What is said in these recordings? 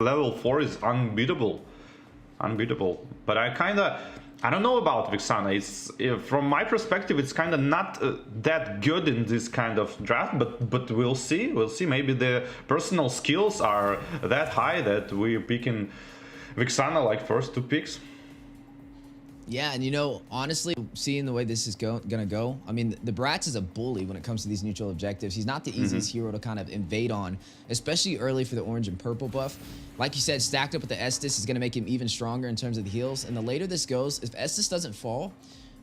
level 4 is unbeatable. But I don't know about Vixana. From my perspective, it's kind of not that good in this kind of draft, but we'll see. Maybe the personal skills are that high that we're picking Vixana like first 2 picks. Yeah, and you know, honestly, seeing the way this is gonna go, I mean, the Bratz is a bully when it comes to these neutral objectives. He's not the easiest hero to kind of invade on, especially early for the orange and purple buff. Like you said, stacked up with the Estus is gonna make him even stronger in terms of the heals. And the later this goes, if Estus doesn't fall,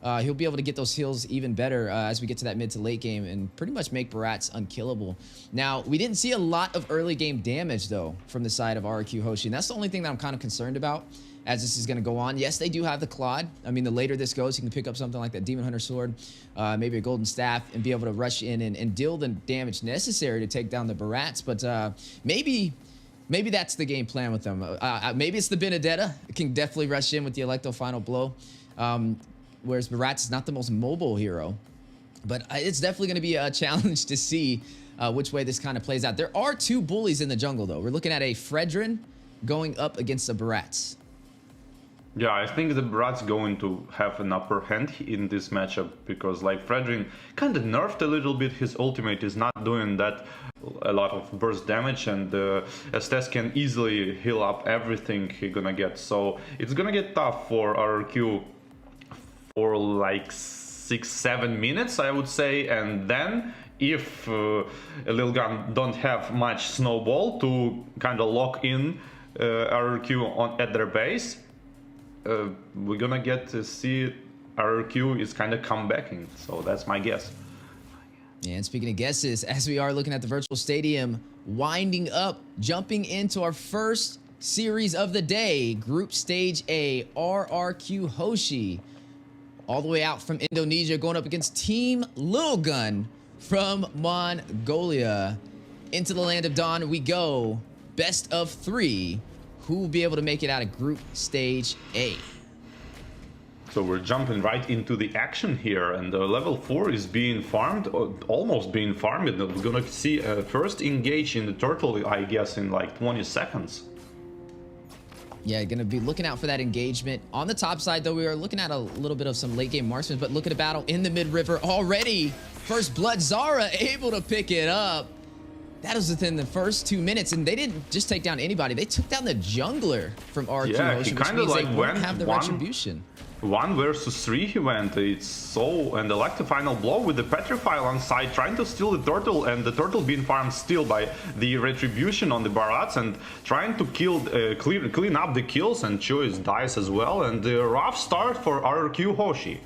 he'll be able to get those heals even better as we get to that mid to late game and pretty much make Bratz unkillable. Now, we didn't see a lot of early game damage, though, from the side of RQ Hoshi, and that's the only thing that I'm kind of concerned about as this is going to go on. Yes, they do have the Claude. I mean, the later this goes, you can pick up something like that Demon Hunter Sword, maybe a Golden Staff, and be able to rush in and deal the damage necessary to take down the Bratz. But maybe that's the game plan with them. Maybe it's the Benedetta. It can definitely rush in with the Electro Final Blow. Whereas Bratz is not the most mobile hero. But it's definitely going to be a challenge to see which way this kind of plays out. There are 2 bullies in the jungle, though. We're looking at a Fredrin going up against a Bratz. Yeah, I think the Bratz going to have an upper hand in this matchup because like Fredrin kind of nerfed a little bit. His ultimate is not doing that a lot of burst damage, and Estes can easily heal up everything he's gonna get. So it's gonna get tough for RQ for like 6-7 minutes, I would say, and then if Lilgun don't have much snowball to kind of lock in RQ at their base, we're gonna get to see RQ is kind of comebacking. So that's my guess. Yeah, and speaking of guesses, as we are looking at the virtual stadium winding up, jumping into our first series of the day, Group Stage A, RRQ Hoshi, all the way out from Indonesia, going up against Team Lilgun from Mongolia. Into the land of dawn we go. Best of 3. Who will be able to make it out of Group Stage A? So we're jumping right into the action here, and level 4 is being farmed, almost being farmed. And we're gonna see first engage in the turtle, I guess, in like 20 seconds. Yeah, gonna be looking out for that engagement. On the top side, though, we are looking at a little bit of some late game marksmen, but look at a battle in the mid-river already. First blood, Zara able to pick it up. That was within the first 2 minutes, and they didn't just take down anybody. They took down the jungler from RQ Hoshi, which means like they won't have the retribution. 1 versus 3 he went. It's so, and the final blow with the Petrify on side, trying to steal the turtle, and the turtle being farmed still by the retribution on the Barats, and trying to kill, clean up the kills, and Choice dies as well. And the rough start for RQ Hoshi.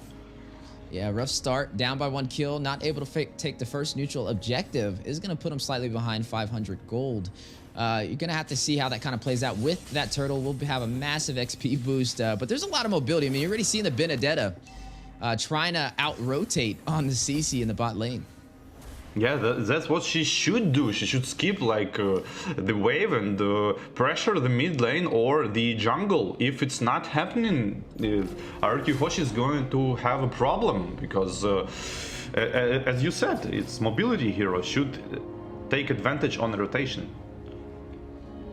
Yeah, rough start, down by 1 kill, not able to take the first neutral objective. Is going to put him slightly behind 500 gold. You're going to have to see how that kind of plays out with that turtle. We'll have a massive XP boost, but there's a lot of mobility. I mean, you're already seeing the Benedetta trying to out-rotate on the CC in the bot lane. Yeah, that's what she should do. She should skip like the wave and pressure the mid lane or the jungle. If it's not happening, RQ Hoshi is going to have a problem because, as you said, it's mobility hero should take advantage on the rotation.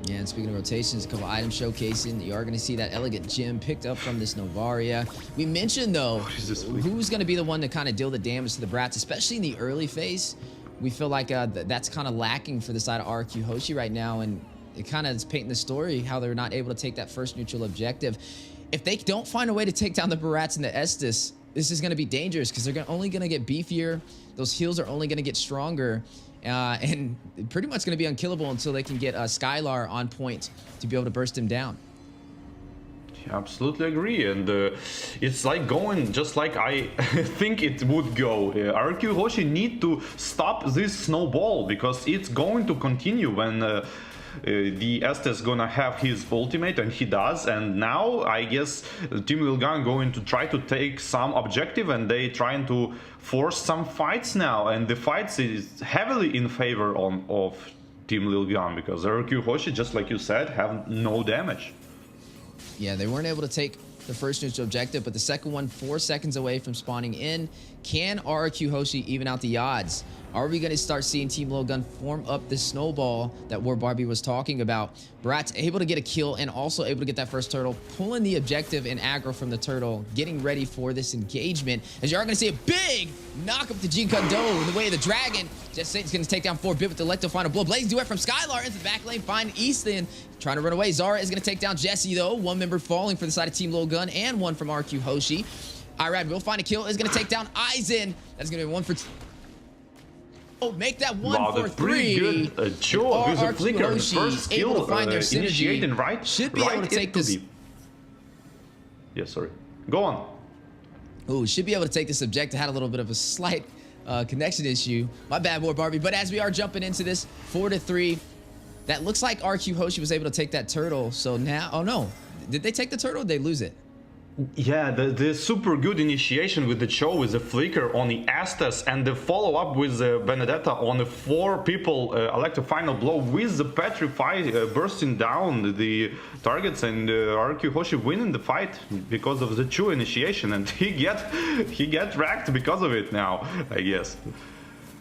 Yeah, and speaking of rotations, a couple items showcasing. You are going to see that elegant gem picked up from this Novaria. We mentioned, though, who's going to be the one to kind of deal the damage to the Bratz, especially in the early phase. We feel like that's kind of lacking for the side of RQ Hoshi right now, and it kind of is painting the story how they're not able to take that first neutral objective. If they don't find a way to take down the Barats and the Estus, this is going to be dangerous because they're only going to get beefier. Those heals are only going to get stronger. And pretty much going to be unkillable until they can get Skylar on point to be able to burst him down. Yeah, absolutely agree, and it's like going just like I think it would go. RQ Hoshi need to stop this snowball because it's going to continue when the Estes gonna have his ultimate, and he does. And now I guess Team Lilgun going to try to take some objective, and they trying to force some fights now, and the fights is heavily in favor of Team Lilgun because RQ Hoshi, just like you said, have no damage. Yeah, they weren't able to take the first neutral objective, but the second one 4 seconds away from spawning in. Can RQ Hoshi even out the odds? Are we going to start seeing Team Lilgun form up this snowball that War Barbie was talking about? Brat's able to get a kill and also able to get that first turtle, pulling the objective and aggro from the turtle, getting ready for this engagement. As you are going to see a big knock up to Jean Kundo in the way of the dragon. Just Satan's going to take down 4-bit with the electro final blow. Blaze duet from Skylar into the back lane, find Easton trying to run away. Zara is going to take down Jesse though. One member falling for the side of Team Lilgun and one from RQ Hoshi. Irad will find a kill, is going to take down Aizen. That's going to be one for... Oh, make that one for pretty 3. Good Cho with a flicker. The first skill initiating right. Should be able to take this. Yeah, sorry. Go on. Ooh, should be able to take this objective. Had a little bit of a slight connection issue. My bad, boy, Barbie. But as we are jumping into this 4-3, that looks like RQ Hoshi was able to take that turtle. So now, oh no, did they take the turtle? Or did they lose it? Yeah, the super good initiation with the Cho with the flicker on the Estes and the follow-up with the Benedetta on the 4 people electro final blow with the Petrify bursting down the targets, and RQ Hoshi winning the fight because of the Cho initiation, and he get wrecked because of it now, I guess.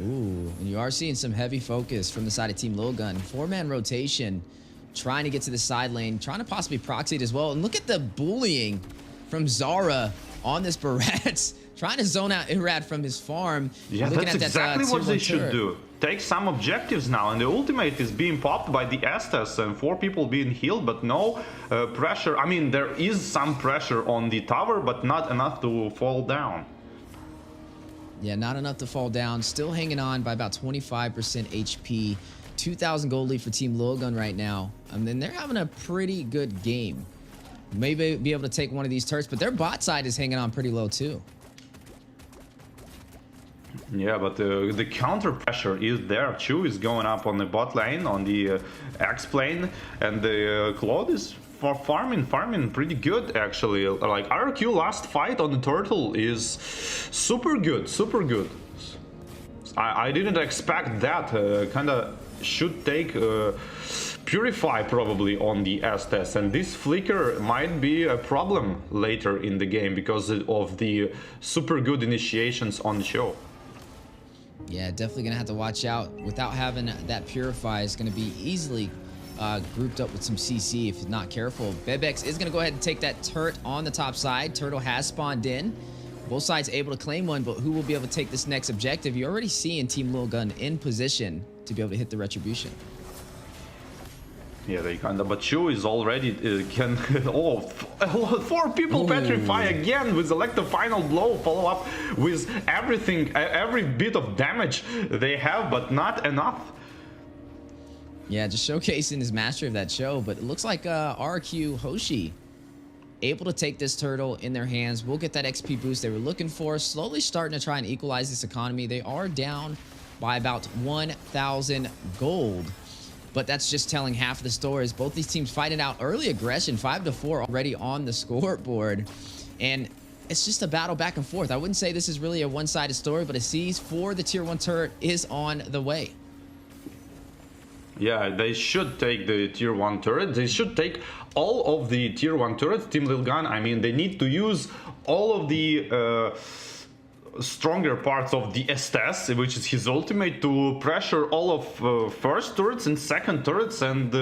Ooh, and you are seeing some heavy focus from the side of Team Lilgun. 4-man rotation, trying to get to the side lane, trying to possibly proxy it as well. And look at the bullying from Zara on this Barats, trying to zone out Irad from his farm. Yeah, that's exactly what they should do. Take some objectives now, and the ultimate is being popped by the Estes and 4 people being healed, but no pressure. I mean, there is some pressure on the tower, but not enough to fall down. Yeah, not enough to fall down. Still hanging on by about 25% HP. 2,000 gold lead for Team Lilgun right now. And then they're having a pretty good game. Maybe be able to take one of these turrets, but their bot side is hanging on pretty low too. Yeah, but the counter pressure is there. Chu is going up on the bot lane, on the X plane, and the Claude is for farming pretty good actually. Like RQ last fight on the turtle is super good. I didn't expect that. Kinda should take Purify probably on the Estes, and this flicker might be a problem later in the game because of the super good initiations on the show. Yeah, definitely gonna have to watch out. Without having that Purify, is gonna be easily grouped up with some CC if not careful. Bebex is gonna go ahead and take that turret on the top side. Turtle has spawned in. Both sides able to claim one, but who will be able to take this next objective? You're already seeing Team Lilgun in position to be able to hit the Retribution. Yeah, they kinda, but Chu is already can. Oh, 4 people petrify again with electro final blow, follow up with everything, every bit of damage they have, but not enough. Yeah, just showcasing his mastery of that show, but it looks like RQ Hoshi able to take this turtle in their hands. We'll get that XP boost they were looking for. Slowly starting to try and equalize this economy. They are down by about 1,000 gold. But that's just telling half of the story. As both these teams fighting out early aggression, 5-4 already on the scoreboard. And it's just a battle back and forth. I wouldn't say this is really a one-sided story, but a seize for the tier 1 turret is on the way. Yeah, they should take the tier 1 turret. They should take all of the tier 1 turrets. Team Lilgun, I mean, they need to use all of the stronger parts of the Estes, which is his ultimate, to pressure all of first turrets and second turrets, and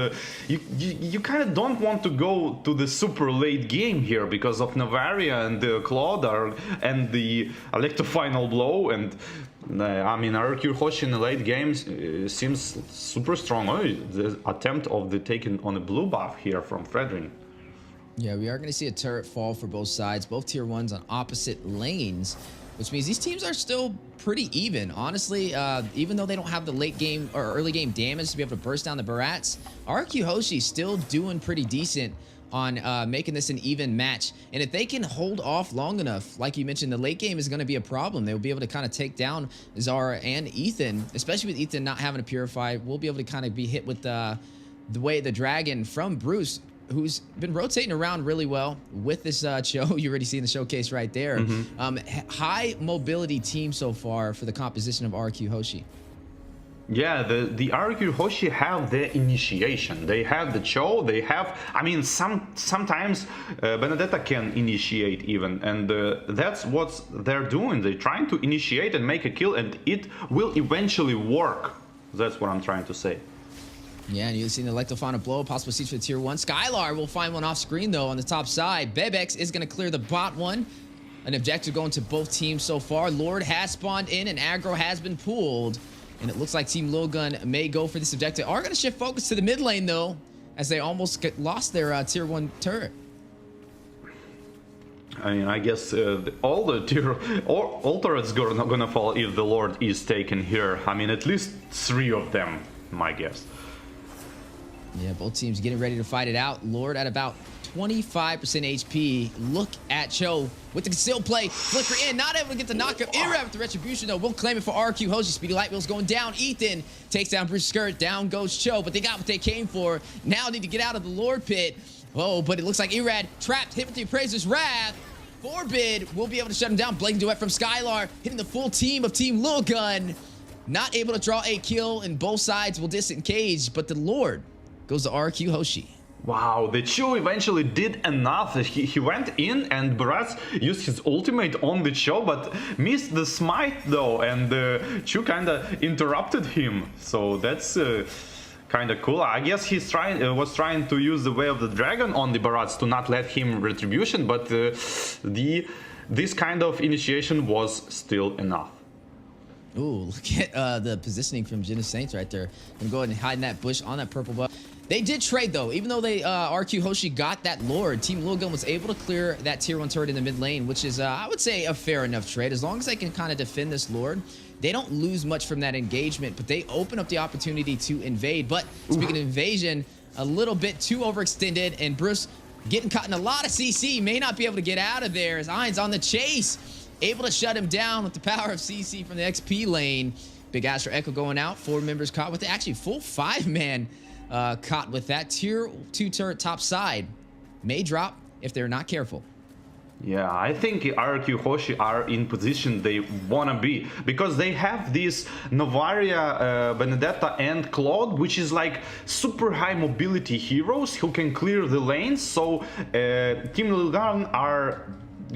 you kind of don't want to go to the super late game here because of Navaria and Claude and the electro final blow, and I mean RQ Hoshi in the late games seems super strong. Oh, the attempt of the taking on a blue buff here from Fredrin. Yeah, we are going to see a turret fall for both sides, both tier 1s on opposite lanes, which means these teams are still pretty even. Honestly, even though they don't have the late game or early game damage to be able to burst down the Barats, RQ Hoshi still doing pretty decent on making this an even match. And if they can hold off long enough, like you mentioned, the late game is going to be a problem. They'll be able to kind of take down Zara and Ethan, especially with Ethan not having to Purify. We'll be able to kind of be hit with the way the dragon from Bruce, who's been rotating around really well with this show. You already seen the showcase right there. High mobility team so far for the composition of RQ Hoshi. Yeah, the RQ Hoshi have the initiation. They have the Cho. They have, I mean, sometimes Benedetta can initiate even, and that's what they're doing. They're trying to initiate and make a kill, and it will eventually work. That's what I'm trying to say. Yeah, and you've seen the Electofana blow, possible seats for tier 1. Skylar will find one off screen, though, on the top side. Bebex is going to clear the bot one. An objective going to both teams so far. Lord has spawned in, and aggro has been pulled. And it looks like Team Lilgun may go for this objective. Are going to shift focus to the mid lane, though, as they almost lost their tier 1 turret. I mean, I guess all turrets gonna fall if the Lord is taken here. I mean, at least 3 of them, my guess. Yeah, both teams getting ready to fight it out. Lord at about 25% HP. Look at Cho with the concealed play. Flicker in, not able to get the knockup. Irab with the retribution, though. Will claim it for RQ. Hosi, Speedy Light Wheels going down. Ethan takes down Bruce Skirt. Down goes Cho, but they got what they came for. Now need to get out of the Lord pit. Oh, but it looks like Irad trapped, hit with the Appraiser's Wrath. Forbid will be able to shut him down. Blazing Duet from Skylar, hitting the full team of Team Lilgun. Not able to draw a kill, and both sides will disengage, but the Lord goes to RQ Hoshi. Wow, the Chu eventually did enough. He went in and Barats used his ultimate on the Chu, but missed the smite though, and Chu kinda interrupted him. So that's kind of cool. I guess he's was trying to use the Way of the Dragon on the Barats to not let him retribution, but this kind of initiation was still enough. Ooh, look at the positioning from Jinna Saints right there. Gonna go ahead and hide in that bush on that purple buff. They did trade though, even though they RQ Hoshi got that Lord. Team Lilgun was able to clear that tier 1 turret in the mid lane, which is I would say a fair enough trade. As long as they can kind of defend this Lord, they don't lose much from that engagement, but they open up the opportunity to invade. But speaking of invasion, a little bit too overextended, and Bruce getting caught in a lot of CC, may not be able to get out of there as Ain's on the chase, able to shut him down with the power of CC from the XP lane. Big Astro Echo going out, 4 members caught with it. Actually, full 5-man caught with that. Tier 2 turret top side may drop if they're not careful. Yeah, I think RQ Hoshi are in position they wanna be, because they have this Novaria, Benedetta and Claude, which is like super high mobility heroes who can clear the lanes. So Team Lilgun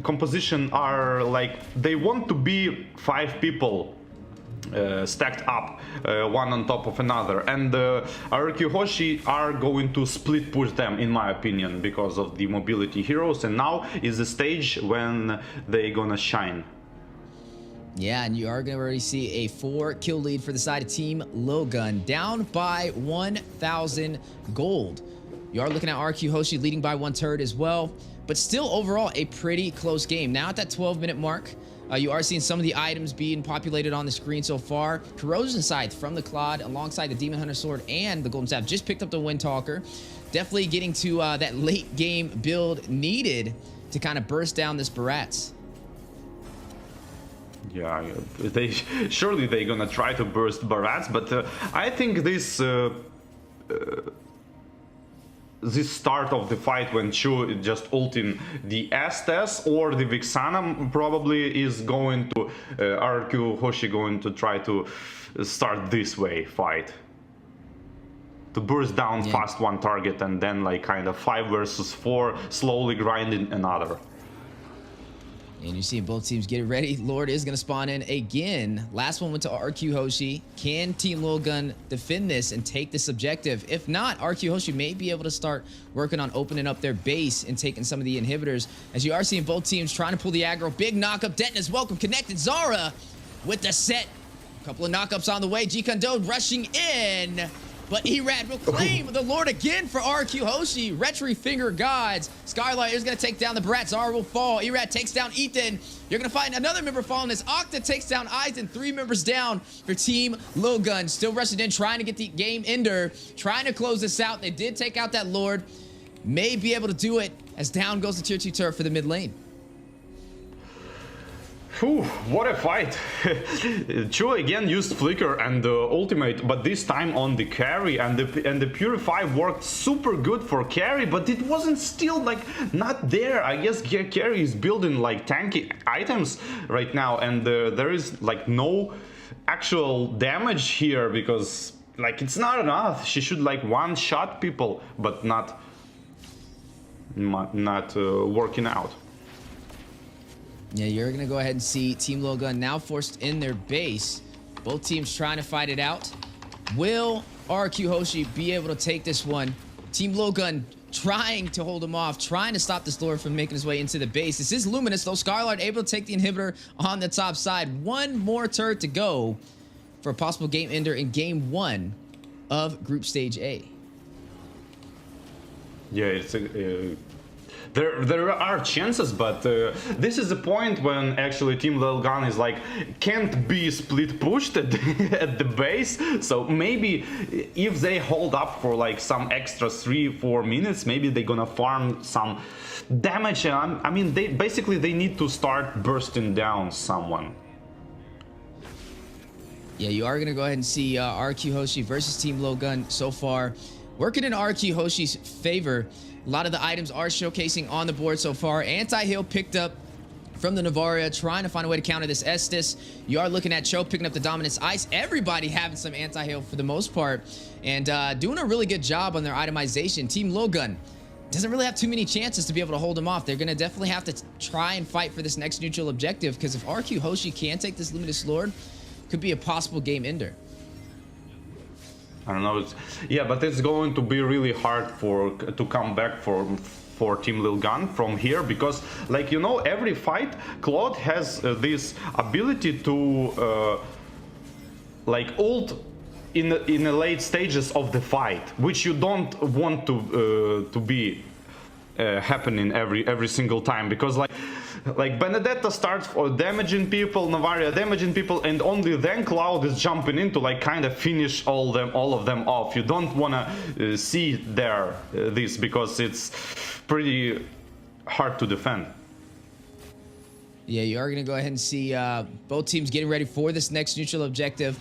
composition are like, they want to be 5 people stacked up, one on top of another, and RQ Hoshi are going to split push them, in my opinion, because of the mobility heroes, and now is the stage when they gonna shine. Yeah, and you are going to already see a 4-kill lead for the side of Team Lilgun, down by 1,000 gold. You are looking at RQ Hoshi leading by 1 turret as well, but still overall a pretty close game. Now at that 12-minute mark, you are seeing some of the items being populated on the screen so far. Corrosion Scythe from the Claude alongside the Demon Hunter Sword and the Golden Staff. Just picked up the Windtalker. Definitely getting to that late game build needed to kind of burst down this Barats. Yeah, surely they're gonna try to burst Barats, but I think this start of the fight when Chu just ulting the Estes or the Vixana probably is going to RQ Hoshi going to try to start this way fight. To burst down fast one target and then like kind of 5 versus 4, slowly grinding another. And you see both teams getting ready. Lord is going to spawn in again. Last one went to RQ Hoshi. Can Team Lilgun defend this and take this objective? If not, RQ Hoshi may be able to start working on opening up their base and taking some of the inhibitors. As you are seeing both teams trying to pull the aggro. Big knockup. Denton is welcome. Connected. Zara with the set. A couple of knockups on the way. G-Kondo rushing in. But Erad will claim the Lord again for RQ Hoshi. Retry Finger Gods. Skylight is going to take down the Brat. Zara will fall. Erad takes down Ethan. You're going to find another member falling as Octa takes down Eisen. 3 members down for Team Lilgun. Still rushing in, trying to get the game ender. Trying to close this out. They did take out that Lord. May be able to do it as down goes the tier 2 turret for the mid lane. Whew, what a fight. Chu again used Flicker and ultimate, but this time on the carry, and the Purify worked super good for carry, but it wasn't still like not there. I guess carry is building like tanky items right now, and there is like no actual damage here because like it's not enough. She should like one-shot people, but not working out. Yeah, you're going to go ahead and see Team Lilgun now forced in their base. Both teams trying to fight it out. Will RQ Hoshi be able to take this one? Team Lilgun trying to hold him off, trying to stop this Lord from making his way into the base. This is Luminous, though. Skylord able to take the inhibitor on the top side. One more turret to go for a possible game ender in game 1 of Group Stage A. Yeah, it's there are chances, but this is the point when actually Team Lilgun is like can't be split pushed at, at the base. So maybe if they hold up for like some extra 3-4 minutes, maybe they're gonna farm some damage. I mean, they need to start bursting down someone. Yeah, you are gonna go ahead and see RQ Hoshi versus Team Lilgun so far working in RQ Hoshi's favor. A lot of the items are showcasing on the board so far. Anti-heal picked up from the Navaria, trying to find a way to counter this Estus. You are looking at Cho picking up the Dominance Ice. Everybody having some anti-heal for the most part, and doing a really good job on their itemization. Team Lilgun doesn't really have too many chances to be able to hold them off. They're going to definitely have to try and fight for this next neutral objective, because if RQ Hoshi can take this Luminous Lord, could be a possible game ender. I don't know. Yeah, but it's going to be really hard to come back for Team Lilgun from here, because, like, you know, every fight Claude has this ability to like ult in the late stages of the fight, which you don't want to be happening every single time, because like Benedetta starts for damaging people, Navaria damaging people, and only then Cloud is jumping in to like kind of finish all of them off. You don't want to see this, because it's pretty hard to defend. Yeah, you are going to go ahead and see both teams getting ready for this next neutral objective.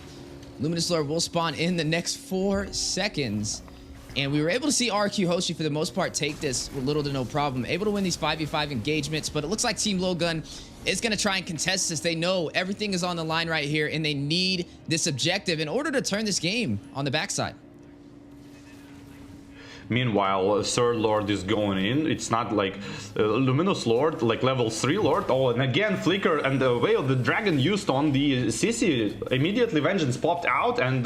Luminous Lord will spawn in the next 4 seconds. And we were able to see RQ Hoshi, for the most part, take this with little to no problem. Able to win these 5v5 engagements, but it looks like Team Lilgun is going to try and contest this. They know everything is on the line right here, and they need this objective in order to turn this game on the backside. Meanwhile, Third Lord is going in. It's not like Luminous Lord, like level 3 Lord. Oh, and again, Flicker and the Veil the Dragon used on the CC. Immediately Vengeance popped out and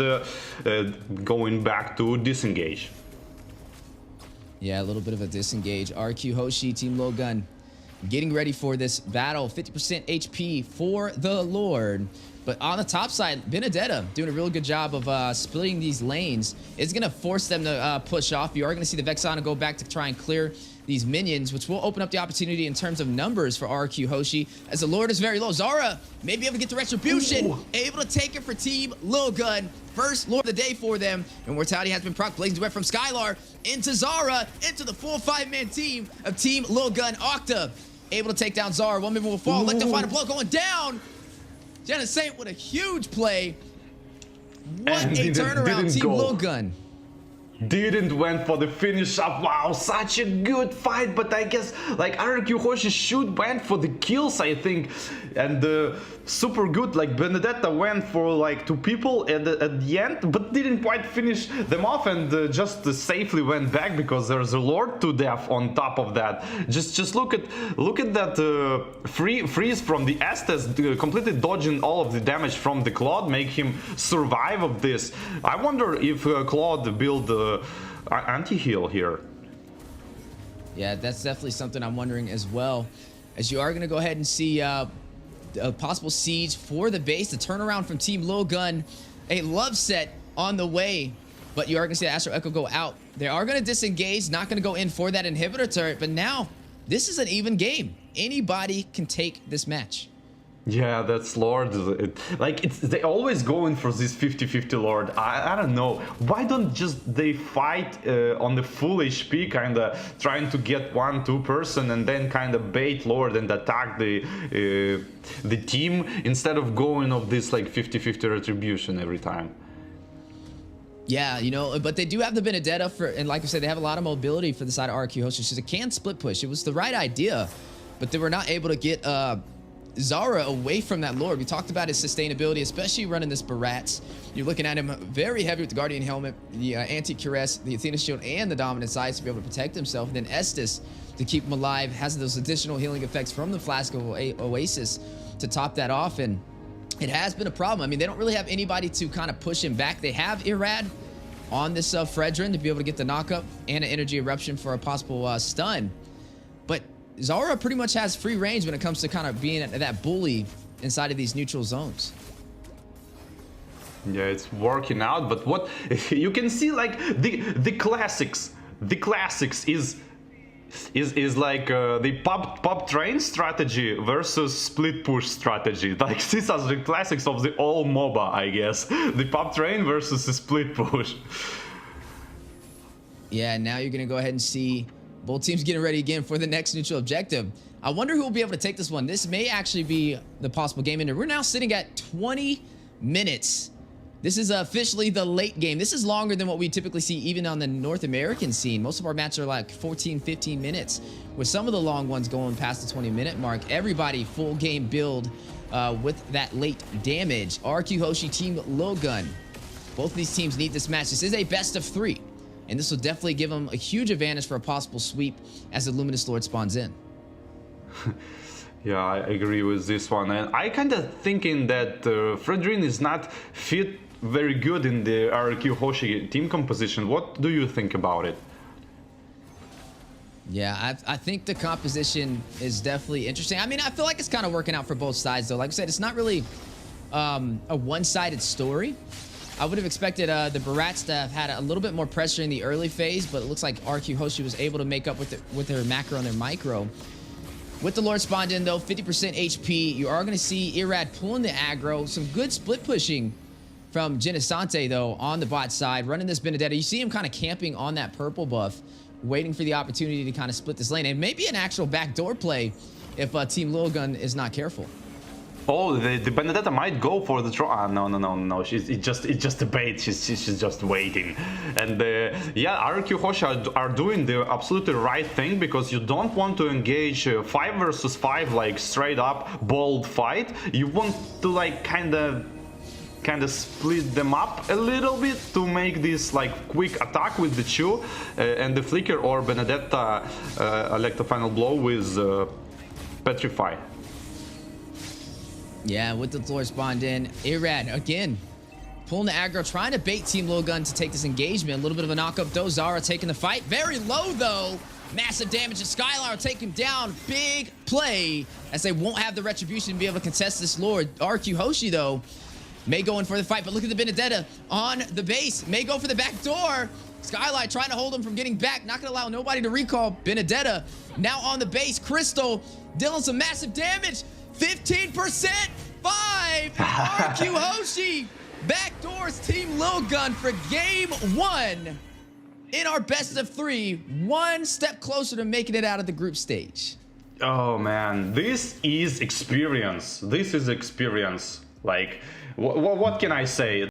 going back to disengage. Yeah, a little bit of a disengage. RQ Hoshi, Team Lilgun, getting ready for this battle. 50% HP for the Lord. But on the top side, Benedetta doing a real good job of splitting these lanes. It's going to force them to push off. You are going to see the Vexana go back to try and clear these minions, which will open up the opportunity in terms of numbers for RQ Hoshi, as the Lord is very low. Zara may be able to get the Retribution. Ooh. Able to take it for Team Lilgun. First Lord of the day for them. And Mortality has been proc. Blazing Duet from Skylar into Zara, into the full 5-man team of Team Lilgun. Octa able to take down Zara. One member will fall. Ooh. Let the final blow going down. Jenna Saint with a huge play. What a turnaround, Team Lilgun. Didn't went for the finish up. Wow, such a good fight, but I guess like RQ Hoshi should went for the kills, I think, and super good. Like Benedetta went for like 2 people at the end, but didn't quite finish them off, and just safely went back, because there's a Lord to death on top of that. Just look at that freeze from the Estes, completely dodging all of the damage from the Claude, make him survive of this. I wonder if Claude build anti-heal here. Yeah, that's definitely something I'm wondering as well, as you are going to go ahead and see a possible siege for the base. The turnaround from Team Lilgun, a love set on the way, but you are going to see the Astro Echo go out. They are going to disengage, not going to go in for that inhibitor turret, but now this is an even game. Anybody can take this match. Yeah, that's Lord. They always go in for this 50-50 Lord. I don't know. Why don't just they fight on the full HP, kind of trying to get 1-2 person, and then kind of bait Lord and attack the team, instead of going of this like 50-50 retribution every time. Yeah, you know, but they do have the Benedetta and like I said, they have a lot of mobility for the side of RQ Hoshi. So they can split push. It was the right idea, but they were not able to get Zara away from that Lord. We talked about his sustainability, especially running this Barats. You're looking at him very heavy with the Guardian Helmet, the Anti-Cuirass, the Athena Shield, and the Dominance Ice to be able to protect himself. And then Estus to keep him alive, has those additional healing effects from the Flask of Oasis to top that off. And it has been a problem. I mean, they don't really have anybody to kind of push him back. They have Irad, on this Fredrin to be able to get the knockup and an energy eruption for a possible stun. But Zara pretty much has free range when it comes to kind of being that bully inside of these neutral zones. Yeah, it's working out, but what you can see, like the classics is like the pop train strategy versus split push strategy. Like these are the classics of the all MOBA, I guess. The pop train versus the split push. Yeah, now you're gonna go ahead and see both teams getting ready again for the next neutral objective. I wonder who will be able to take this one. This may actually be the possible game ender. We're now sitting at 20 minutes. This is officially the late game. This is longer than what we typically see even on the North American scene. Most of our matches are like 14, 15 minutes, with some of the long ones going past the 20-minute mark. Everybody full game build with that late damage. RQ Hosi, Team Lilgun. Both of these teams need this match. This is a best of 3, and this will definitely give them a huge advantage for a possible sweep as the Luminous Lord spawns in. Yeah, I agree with this one, and I kind of thinking that Fredrin is not fit very good in the RQ Hoshi team composition. What do you think about it? Yeah, I think the composition is definitely interesting. I mean, I feel like it's kind of working out for both sides, though. Like I said, it's not really a one-sided story. I would have expected the Barats to have had a little bit more pressure in the early phase, but it looks like RQ Hoshi was able to make up with their macro and their micro. With the Lord spawned in, though, 50% HP, you are going to see Irad pulling the aggro. Some good split pushing from Genesante, though, on the bot side, running this Benedetta. You see him kind of camping on that purple buff, waiting for the opportunity to kind of split this lane. And maybe an actual backdoor play if Team Lilgun is not careful. Oh, the Benedetta might go for the draw. No. It's just a bait. She's just waiting. And yeah, RQ Hoshi are doing the absolutely right thing, because you don't want to engage 5 versus 5 like straight up bold fight. You want to like kind of split them up a little bit to make this like quick attack with the Chu and the Flicker, or Benedetta elect a final blow with Petrify. Yeah, with the Lord spawned in, Irad again pulling the aggro, trying to bait Team Lilgun to take this engagement. A little bit of a knockup though. Zara taking the fight very low though. Massive damage, and Skylar will take him down. Big play, as they won't have the retribution to be able to contest this Lord. RQ Hoshi though may go in for the fight, but look at the Benedetta on the base. May go for the back door. Skylight trying to hold him from getting back. Not going to allow nobody to recall. Benedetta now on the base. Crystal dealing some massive damage. 15%. 5. RQ Hoshi backdoors Team Lilgun for game 1 in our best of 3. One step closer to making it out of the group stage. Oh man, this is experience. This is experience. Like, what can I say?